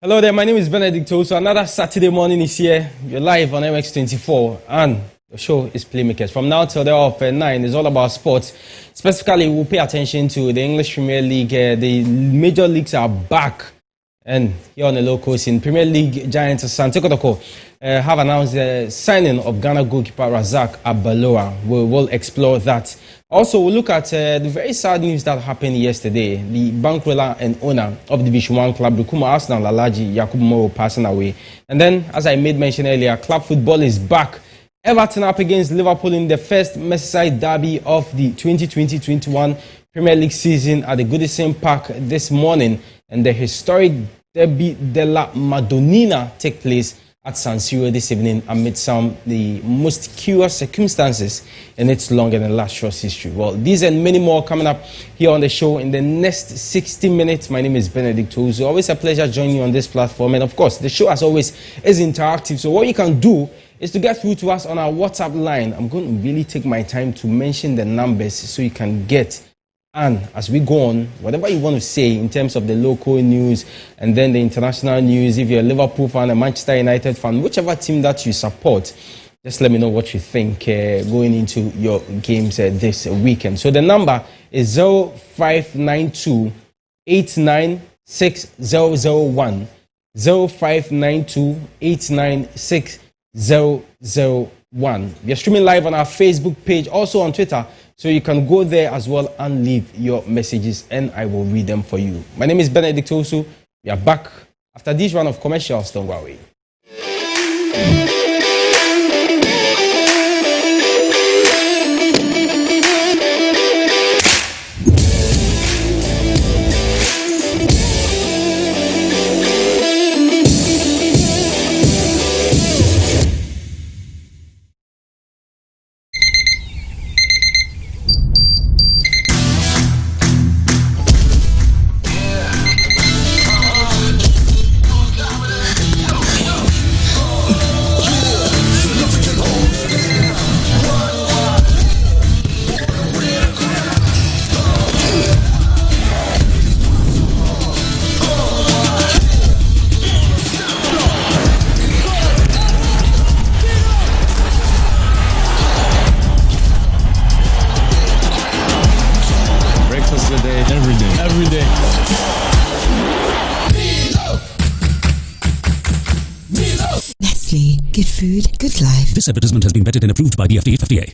Hello there, my name is Benedict Owusu. Another Saturday morning is here. You're live on MX24 and the show is Playmakers. From now till the hour of 9, it's all about sports. Specifically, we'll pay attention to the English Premier League. The major leagues are back. And here on the local scene, Premier League giants Asante Kotoko have announced the signing of Ghana goalkeeper Razak Abalora. We will explore that. Also, we'll look at the very sad news that happened yesterday. The bankroller and owner of Division 1 club, Rukuma Arsenal Alaji Yakubu Moro, passing away. And then, as I made mention earlier, club football is back. Everton up against Liverpool in the first Merseyside derby of the 2020-21 Premier League season at the Goodison Park this morning. And the historic Derby della Madonnina take place at San Siro this evening amid some the most curious circumstances in its long and illustrious history. Well, these and many more coming up here on the show in the next 60 minutes. My name is Benedict Owusu. Always a pleasure joining you on this platform. And of course, the show as always is interactive. So what you can do is to get through to us on our WhatsApp line. I'm going to really take my time to mention the numbers so you can get. And as we go on, whatever you want to say in terms of the local news and then the international news, if you're a Liverpool fan, a Manchester United fan, whichever team that you support, just let me know what you think going into your games this weekend. So the number is 0592 896001. 0592 896001. We are streaming live on our Facebook page, also on Twitter. So you can go there as well and leave your messages and I will read them for you. My name is Benedict Owusu. We are back after this round of commercials. Don't go away. Every day. Nestle, good food, good life. This advertisement has been vetted and approved by the FDA.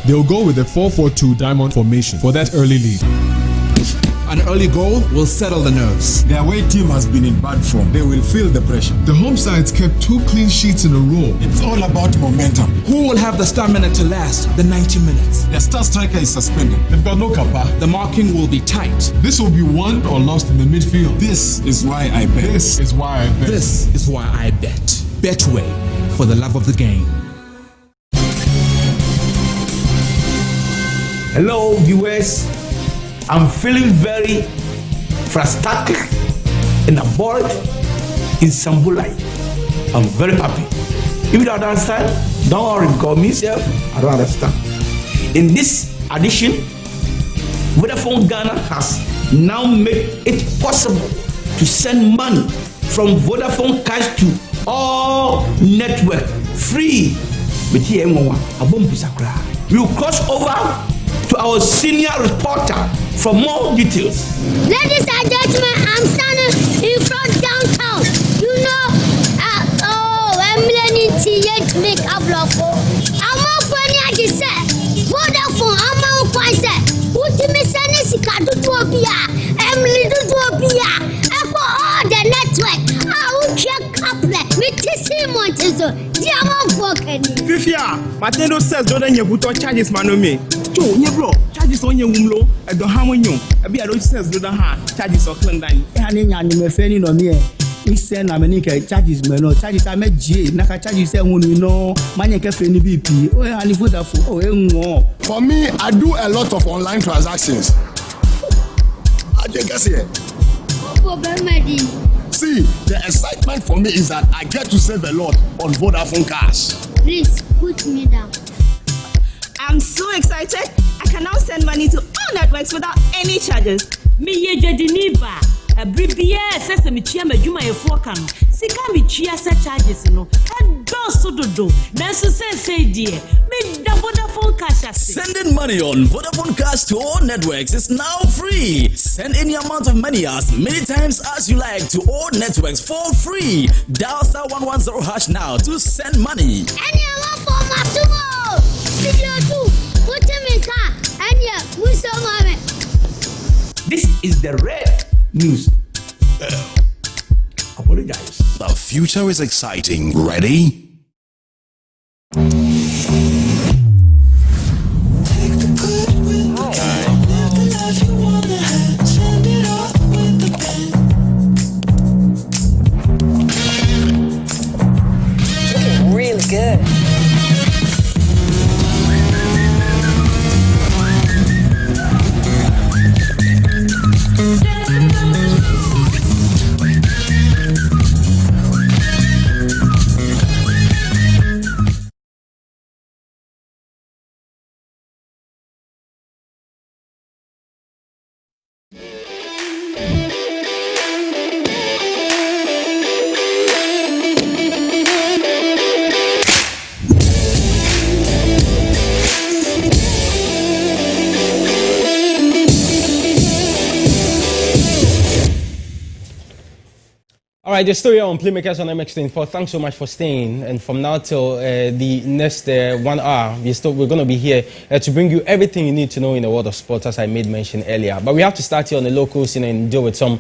They'll go with a 4-4-2 diamond formation for that early lead. An early goal will settle the nerves. Their away team has been in bad form. They will feel the pressure. The home sides kept 2 clean sheets in a row. It's all about momentum. Who will have the stamina to last the 90 minutes? Their star striker is suspended. They've got no kappa. The marking will be tight. This will be won or lost in the midfield. This is why I bet. This is why I bet. This is why I bet. Betway, for the love of the game. Hello viewers, I'm feeling very frustrated and bored in Sambulai. I'm very happy. If you don't understand, don't worry, because myself, I don't understand. In this edition, Vodafone Ghana has now made it possible to send money from Vodafone Cash to all network free. We'll cross over to our senior reporter for more details. Ladies and gentlemen, I'm standing in front downtown. You know, I'm learning to make a vlog. I'm not funny as you said. Vodafone, I'm not quite said. What you miss any secret to Topia? Emily to Topia. I got all the network. I will check up there. Me tissy montizo. Diamond fucking. Fifia, Matendo says don't you put charges man on me. Two, you bro. Charges on your wumlo. I don't have on you. I be a lot says don't have charges or clang down. Honey, and me fanning on me. He said, I'm a charges, man. No charges. I met J. Naka charges. Say, when you know, money can find BP. Oh, and if For me, I do a lot of online transactions. I guess here. See, the excitement for me is that I get to save a lot on Vodafone Cash. Please put me down. I'm so excited. I can now send money to all networks without any charges. Me ye Jediniba. Bribia says me chia madwuma yefo ka no. Sika me chia se charges no. Adoso dodo. Nanso say dear. Me da Vodafone cash ase. Sending money on Vodafone Cash to all networks is now free. Send any amount of money as many times as you like to all networks for free. Dial *110 hash now to send money. Anyone for Masumo. Video 2. Put him in car. And yeah, we saw mommy. This is the red news. Apologize. The future is exciting. Ready? Really good. All right, the story on Playmakers on MX24. Thanks so much for staying. And from now till the next 1 hour, we're going to be here to bring you everything you need to know in the world of sports, as I made mention earlier. But we have to start here on the local scene and deal with some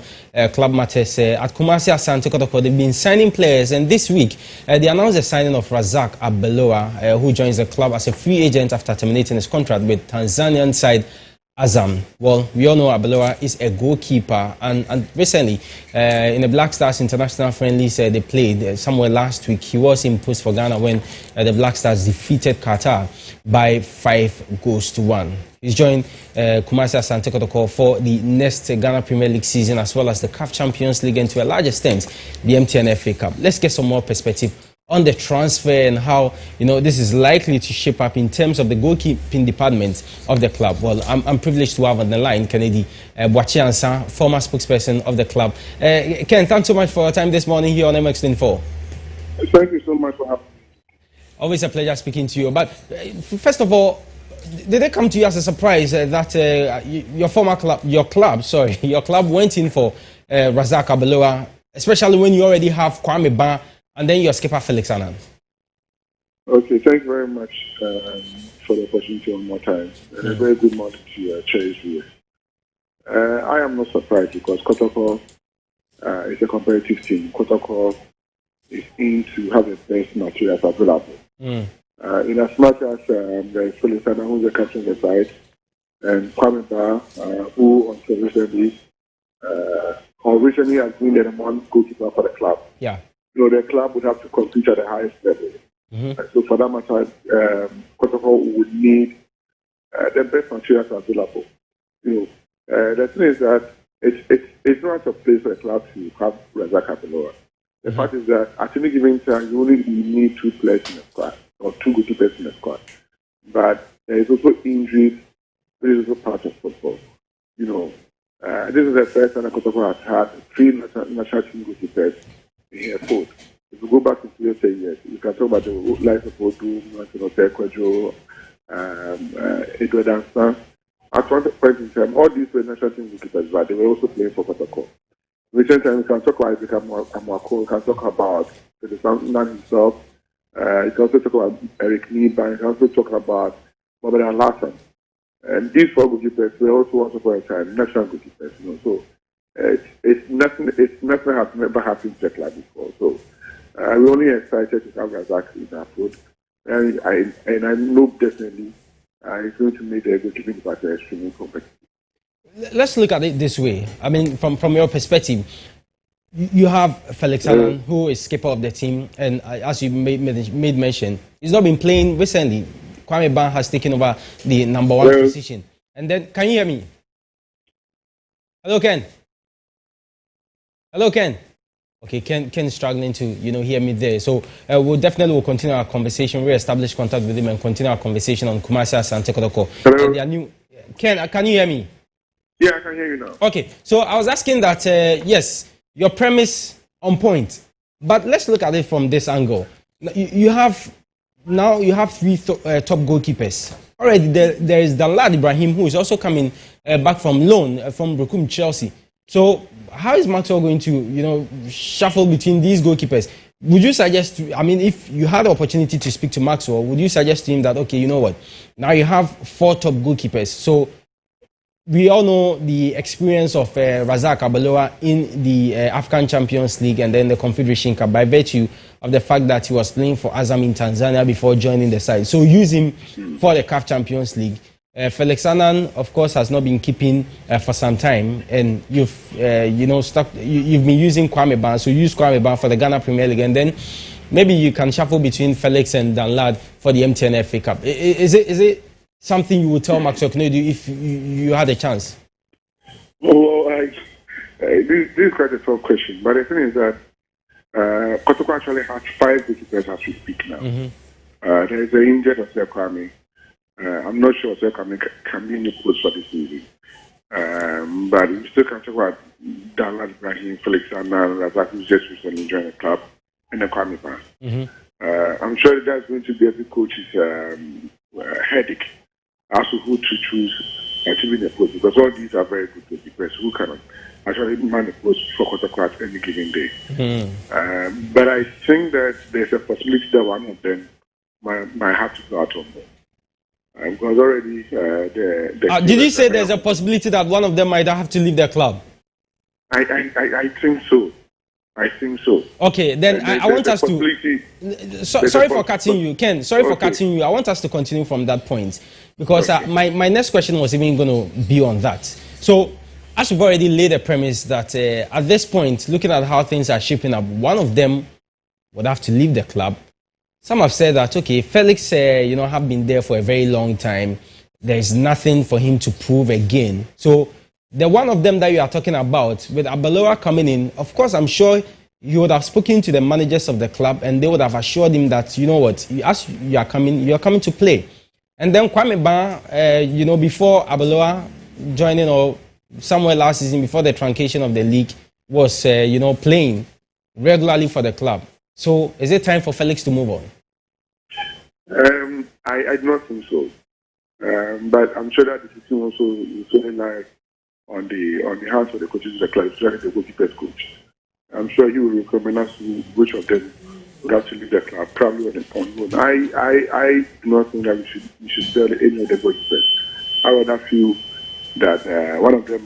club matters. At Kumasi, Asante Kotoko, they've been signing players. And this week, they announced the signing of Razak Abalora, who joins the club as a free agent after terminating his contract with Tanzanian side Azam. Well, we all know Abalora is a goalkeeper, and recently in the Black Stars international friendlies they played somewhere last week, he was imposed for Ghana when the Black Stars defeated Qatar by 5-1. He's joined Kumasi Asante Kotoko for the next Ghana Premier League season, as well as the CAF Champions League, and to a large extent the MTN FA Cup. Let's get some more perspective on the transfer and how this is likely to shape up in terms of the goalkeeping department of the club. Well, I'm privileged to have on the line Kennedy Boachiansa, former spokesperson of the club. Ken, thanks so much for your time this morning here on MX24. Thank you so much for having me. Always a pleasure speaking to you. But first of all, did it come to you as a surprise that your club went in for Razak Abalora, especially when you already have Kwame Ban and then your skipper Felix Annan? Okay, thank you very much for the opportunity one more time. And a very good morning to your cherish viewers. I am not surprised because Kotoko is a competitive team. Kotoko is in to have the best materials available. In as much as there is Felix Annan, who is the captain of the side, and Kwame Ba, who originally has been the number one goalkeeper for the club. Yeah. The club would have to compete at the highest level. So for that matter, Kotoko would need the best materials available. The thing is that it's not a place for a club to have Razak Abalora. The fact is that at any given time, you only need 2 players in the squad, or 2 goalkeepers in the squad. But there is also injuries, which is also part of football. This is the first time Kotoko has had 3 national team goalkeepers in a post. If you go back to years, you can talk about the likes of Odu, Kwadjo, Edward Anstan. At one point in time, all these were national team goalkeepers, but they were also playing for Kotoko. Recent time, we can talk about Amwako, we can talk about the Samson himself, you can also talk about Eric Niba, you can also talk about Mohamed Lassan. And these 4 goalkeepers were also once upon a time national goalkeepers. So it's nothing has never happened to the club before. So we're only excited to have Razak in our foot, and I know definitely it's going to make the goalkeeping department extremely competitive. Let's look at it this way. I mean, from your perspective, you have Felix Annan, who is skipper of the team, and as you made mention, he's not been playing recently. Kwame Ban has taken over the number 1 position. And then, can you hear me? Hello, Ken. Hello, Ken. Okay, Ken is struggling to hear me there. So we'll definitely continue our conversation, re-establish contact with him, and continue our conversation on Kumasi Asante Kotoko. Ken, can you hear me? Yeah, I can hear you now. Okay, so I was asking that, yes, your premise on point, but let's look at it from this angle. You have three top goalkeepers. Already, there is Danlad Ibrahim, who is also coming back from loan from Brooklyn Chelsea. So how is Maxwell going to, shuffle between these goalkeepers? Would you suggest, if you had the opportunity to speak to Maxwell, would you suggest to him that, okay, you know what, now you have 4 top goalkeepers, so we all know the experience of Razak Abalora in the African Champions League and then the Confederation Cup by virtue of the fact that he was playing for Azam in Tanzania before joining the side. So use him for the CAF Champions League. Felix Annan, of course, has not been keeping for some time, and you've you've been using Kwame Ban, so use Kwame Ban for the Ghana Premier League, and then maybe you can shuffle between Felix and Danlad for the MTN FA Cup. Is it something you would tell Maxwell Kennedy if you had a chance? Well, this is quite a tough question, but the thing is that Kotoko actually has 5 goalkeepers as we speak now. There is an injured Osei Kwame. I'm not sure Osei Kwame can be in the post for this season. But we still can talk about Danlad Ibrahim, Felix Annan, Razak, who's just recently joined the club, and then Kwame Ban. I'm sure that's going to be every coach's headache as to who to choose to be in the post, because all these are very good goalkeepers who can actually man the post for Kotoko at any given day. But I think that there's a possibility that one of them might have to go out on them. Because already did you say there's a possibility that one of them might have to leave the club? I think so. I think so. Okay, then I want us to... sorry for cutting you, Ken. Sorry for cutting you. I want us to continue from that point. Because my next question was even going to be on that. So, as we've already laid a premise that at this point, looking at how things are shaping up, one of them would have to leave the club. Some have said that, okay, Felix, have been there for a very long time. There is nothing for him to prove again. So, the one of them that you are talking about, with Abalora coming in, of course, I'm sure you would have spoken to the managers of the club and they would have assured him that, you know what, as you are coming to play. And then Kwame Ban, before Abalora joining or somewhere last season, before the truncation of the league, was, playing regularly for the club. So, is it time for Felix to move on? I do not think so. But I'm sure that the system also relies on the hands of the coaches of the club, especially the goalkeepers coach. I'm sure he will recommend us which of them would have to leave the club, probably on loan. I do not think that we should sell any of the goalkeepers. I would have feel that one of them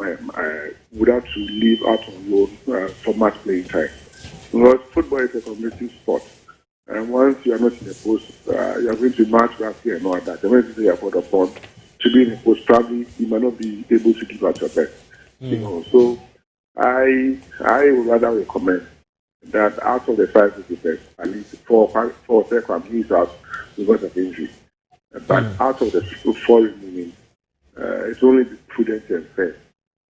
would have to leave out on loan for match playing time. Because football is a competitive sport. And once you are not in the post, you are going to match back here and all that. The moment you are called upon to be in the post, probably you might not be able to give out your best. So I would rather recommend that out of the 5 goalkeepers, at least 4 seconds he's out because of injury. But out of the 4 remaining, it's only prudent and fair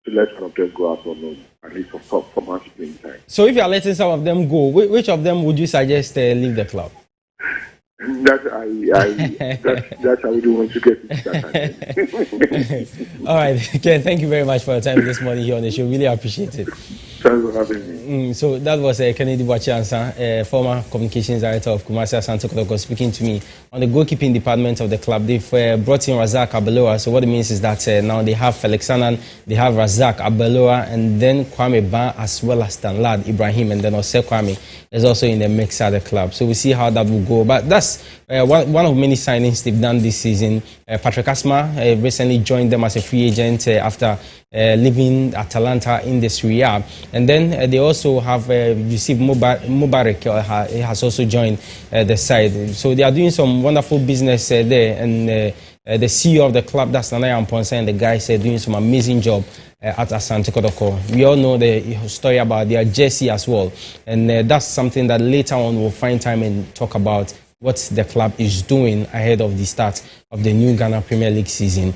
to let one of them go out on loan, at least for match playing time. So if you are letting some of them go, which of them would you suggest leave the club? That's how we do want to get into that. All right, okay, thank you very much for your time this morning here on the show. Really appreciate it. Thanks for having me. So that was Kennedy Bwachansa, former communications director of Kumasi Asante Kotoko, speaking to me on the goalkeeping department of the club. They've brought in Razak Abalora. So what it means is that now they have Felix Annan, they have Razak Abalora, and then Kwame Ban, as well as Danlad Ibrahim, and then Osei Kwame is also in the mix at the club. So we see how that will go. But that's one of many signings they've done this season. Patrick Asma recently joined them as a free agent after leaving Atalanta in the Serie A. And then they also have received Mubarak, he has also joined the side. So they are doing some wonderful business there. And the CEO of the club, that's Nanaya Amponsa, and the guys are doing some amazing job at Asante Kotoko. We all know the story about their jersey as well. And that's something that later on we'll find time and talk about what the club is doing ahead of the start of the new Ghana Premier League season.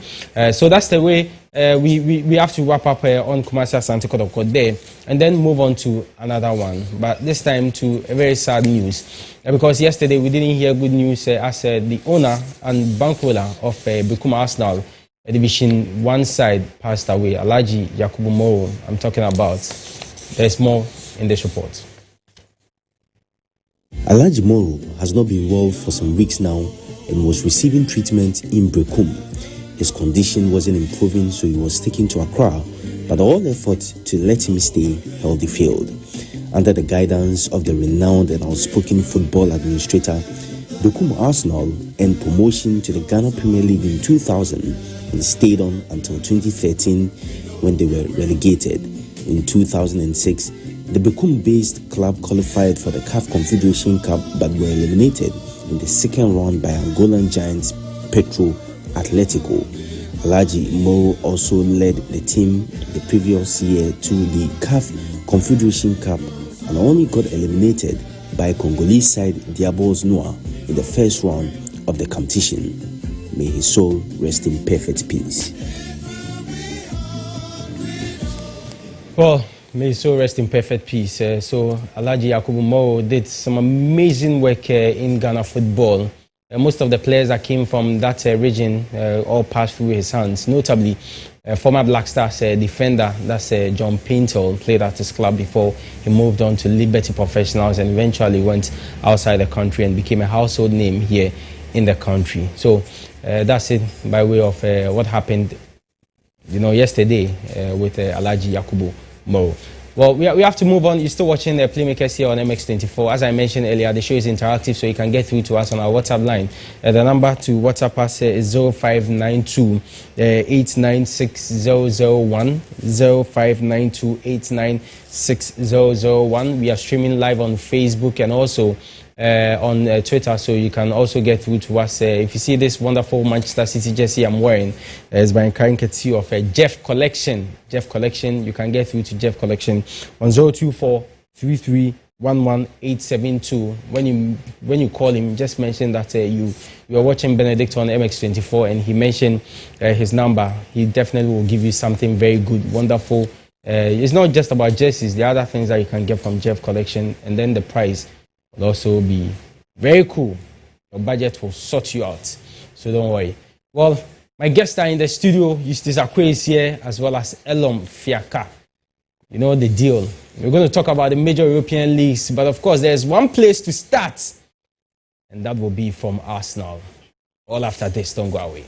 So that's the way we have to wrap up on Kumasi Asante Kotoko there and then move on to another one. But this time to a very sad news. Because yesterday we didn't hear good news as the owner and bankroller of Brikuma Arsenal, Division 1 side passed away, Alhaji Yakubu Moro, I'm talking about. There's more in this report. Alhaji Moro has not been well for some weeks now and was receiving treatment in Brekum. His condition wasn't improving, so he was taken to Accra, but all efforts to let him stay healthy failed. Under the guidance of the renowned and outspoken football administrator, Brekum Arsenal earned promotion to the Ghana Premier League in 2000 and stayed on until 2013 when they were relegated. In 2006, the Brekum-based club qualified for the CAF Confederation Cup but were eliminated in the second round by Angolan giants Petro Atletico. Alhaji Moro also led the team the previous year to the CAF Confederation Cup and only got eliminated by Congolese side Diabolos Noir in the first round of the competition. May his soul rest in perfect peace. Well, may his soul rest in perfect peace. So Alhaji Yakubu Moro did some amazing work in Ghana football. Most of the players that came from that region all passed through his hands, notably former Black Stars defender, that's John Pinto, played at his club before he moved on to Liberty Professionals and eventually went outside the country and became a household name here in the country. So that's it by way of what happened, yesterday with Alhaji Yakubu Moro. Well, we have to move on. You're still watching the Playmakers here on MX24. As I mentioned earlier, the show is interactive, so you can get through to us on our WhatsApp line. The number to WhatsApp us is 0592 896001. 0592 896001. We are streaming live on Facebook and also on Twitter, so you can also get through to us. If you see this wonderful Manchester City jersey I'm wearing, it's by kind courtesy of Jeff Collection. Jeff Collection, you can get through to Jeff Collection on 024-3311-872. When you call him, just mention that you are watching Benedict on MX24 and he mentioned his number. He definitely will give you something very good, wonderful. It's not just about jerseys, the other things that you can get from Jeff Collection, and then the price will also be very cool. Your budget will sort you out, so don't worry. Well, my guests are in the studio. Eustace Akwe is here, as well as Elom Fiaka. You know the deal. We're going to talk about the major European leagues, but of course there's one place to start, and that will be from Arsenal. All after this, don't go away.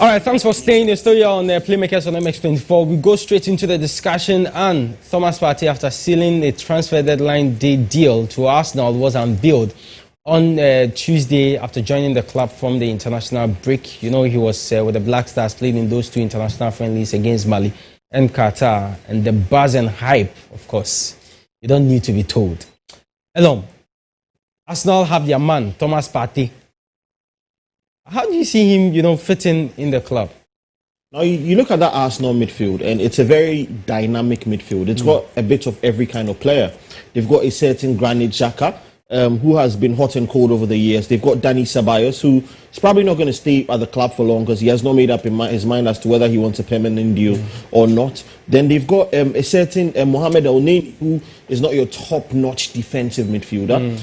All right, thanks for staying in the studio on Playmakers on MX24. We go straight into the discussion, and Thomas Partey, after sealing a transfer deadline day deal to Arsenal, was unveiled on Tuesday after joining the club from the international break. You know, he was with the Black Stars, playing in those two international friendlies against Mali and Qatar, and the buzz and hype, of course, you don't need to be told. Hello, Arsenal have their man, Thomas Partey. How do you see him, fitting in the club? Now, you look at that Arsenal midfield, and it's a very dynamic midfield. It's got a bit of every kind of player. They've got a certain Granit Xhaka, who has been hot and cold over the years. They've got Dani Ceballos, who is probably not going to stay at the club for long because he has not made up his mind as to whether he wants a permanent deal or not. Then they've got a certain Mohamed El-Neni, who is not your top-notch defensive midfielder.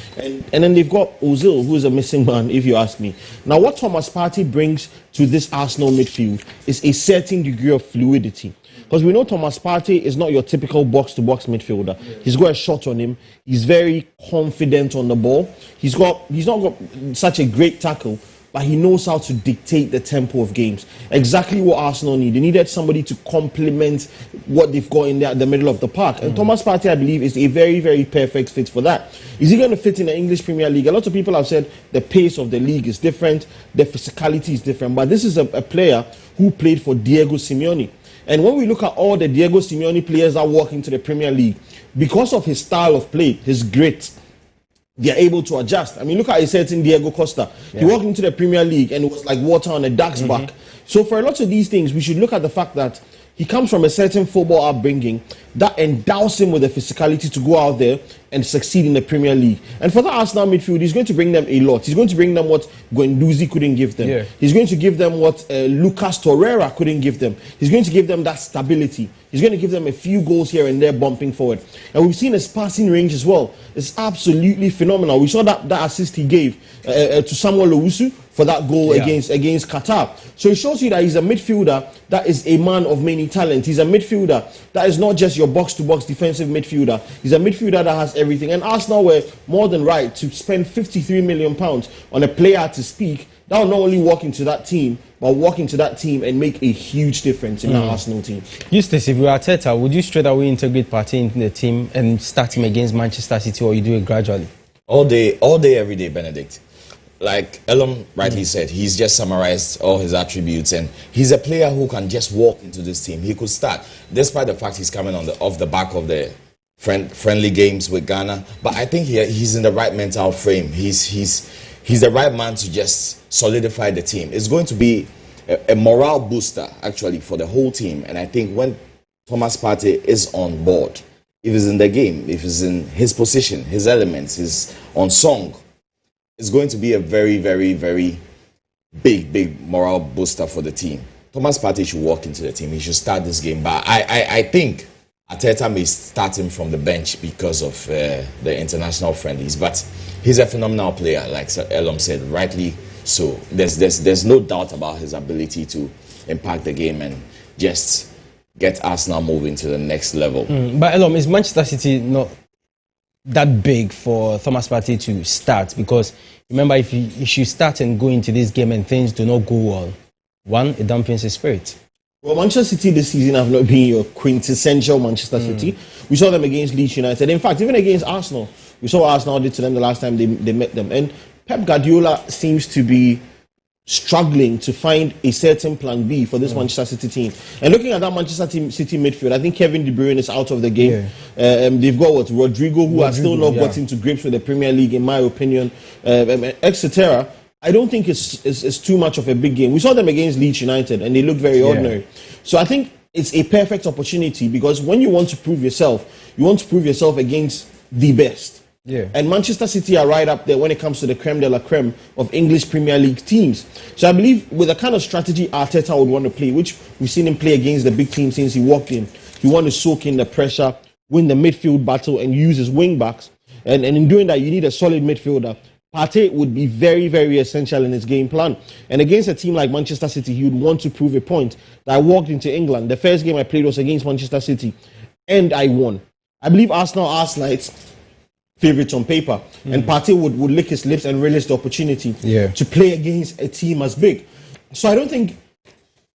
And then they've got Ozil, who is a missing man, if you ask me. Now, what Thomas Partey brings to this Arsenal midfield is a certain degree of fluidity. Because we know Thomas Partey is not your typical box-to-box midfielder. He's got a shot on him. He's very confident on the ball. He's not got such a great tackle, but he knows how to dictate the tempo of games. Exactly what Arsenal need. They needed somebody to complement what they've got in there at the middle of the park. And Thomas Partey, I believe, is a very, very perfect fit for that. Is he going to fit in the English Premier League? A lot of people have said the pace of the league is different, the physicality is different. But this is a player who played for Diego Simeone. And when we look at all the Diego Simeone players that walk into the Premier League, because of his style of play, his grit, they are able to adjust. I mean, look at a certain Diego Costa. He walked into the Premier League and it was like water on a duck's back. So for a lot of these things, we should look at the fact that he comes from a certain football upbringing that endows him with the physicality to go out there and succeed in the Premier League. And for the Arsenal midfield, he's going to bring them a lot. He's going to bring them what Guendouzi couldn't give them. Yeah. He's going to give them what Lucas Torreira couldn't give them. He's going to give them that stability. He's going to give them a few goals here and there bumping forward. And we've seen his passing range as well. It's absolutely phenomenal. We saw that assist he gave to Samuel Owusu for that goal against Qatar. So it shows you that he's a midfielder that is a man of many talents. He's a midfielder that is not just your box-to-box defensive midfielder. He's a midfielder that has everything. And Arsenal were more than right to spend £53 million on a player to speak that will not only walk into that team, but walk into that team and make a huge difference in our Arsenal team. Eustace, if you were Arteta, would you straight away integrate Partey into the team and start him against Manchester City, or you do it gradually? All day, every day, Benedict. Like Elon rightly said, he's just summarized all his attributes, and he's a player who can just walk into this team. He could start, despite the fact he's coming off the back of the friendly games with Ghana. But I think he's in the right mental frame. He's the right man to just solidify the team. It's going to be a morale booster, actually, for the whole team. And I think when Thomas Partey is on board, if he's in the game, if he's in his position, his elements, he's on song, it's going to be a very, very, very big morale booster for the team. Thomas Partey should walk into the team. He should start this game. But I think Arteta may start him from the bench because of the international friendlies. But he's a phenomenal player, like Elom said, rightly so. There's no doubt about his ability to impact the game and just get Arsenal moving to the next level. But Elom, is Manchester City not that big for Thomas Partey to start? Because remember, if you should start and go into this game and things do not go well, one, it dampens his spirit. Well, Manchester City this season have not been your quintessential Manchester City. We saw them against Leeds United. In fact, even against Arsenal, we saw what Arsenal did to them the last time they met them. And Pep Guardiola seems to be struggling to find a certain plan B for this Manchester City team. And looking at that Manchester City midfield, I think Kevin De Bruyne is out of the game. They've got Rodrigo, who has still not got into grips with the Premier League, in my opinion, etc. I don't think it's too much of a big game. We saw them against Leeds United, and they looked very ordinary. So I think it's a perfect opportunity, because when you want to prove yourself, you want to prove yourself against the best. And Manchester City are right up there when it comes to the creme de la creme of English Premier League teams. So I believe with the kind of strategy Arteta would want to play, which we've seen him play against the big team since he walked in, he want to soak in the pressure, win the midfield battle, and use his wing backs. And in doing that, you need a solid midfielder. Partey would be very, very essential in his game plan. And against a team like Manchester City, he would want to prove a point. That I walked into England. The first game I played was against Manchester City, and I won. I believe Arsenal are slight favourites on paper, and Partey would lick his lips and relish the opportunity to play against a team as big. So I don't think it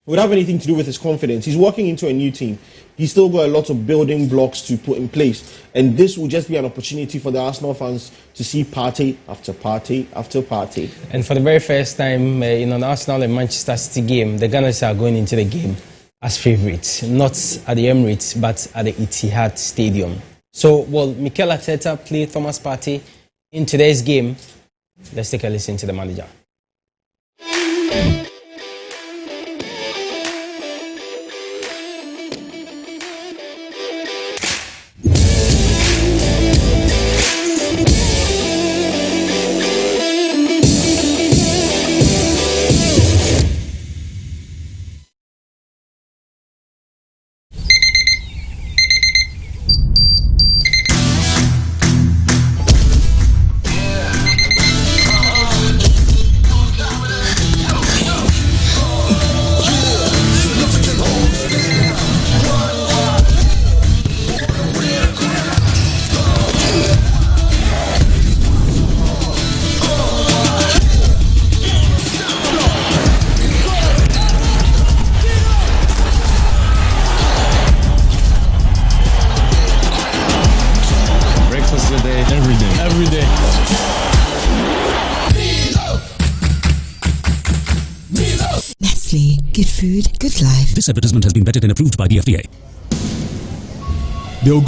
would have anything to do with his confidence. He's walking into a new team. He's still got a lot of building blocks to put in place. And this will just be an opportunity for the Arsenal fans to see party after party after party. And for the very first time in an Arsenal and Manchester City game, the Gunners are going into the game as favourites, not at the Emirates, but at the Etihad Stadium. So, will Mikel Arteta play Thomas Partey in today's game? Let's take a listen to the manager. Every day. Nestle, Good food, good life. This advertisement has been vetted and approved by the FDA.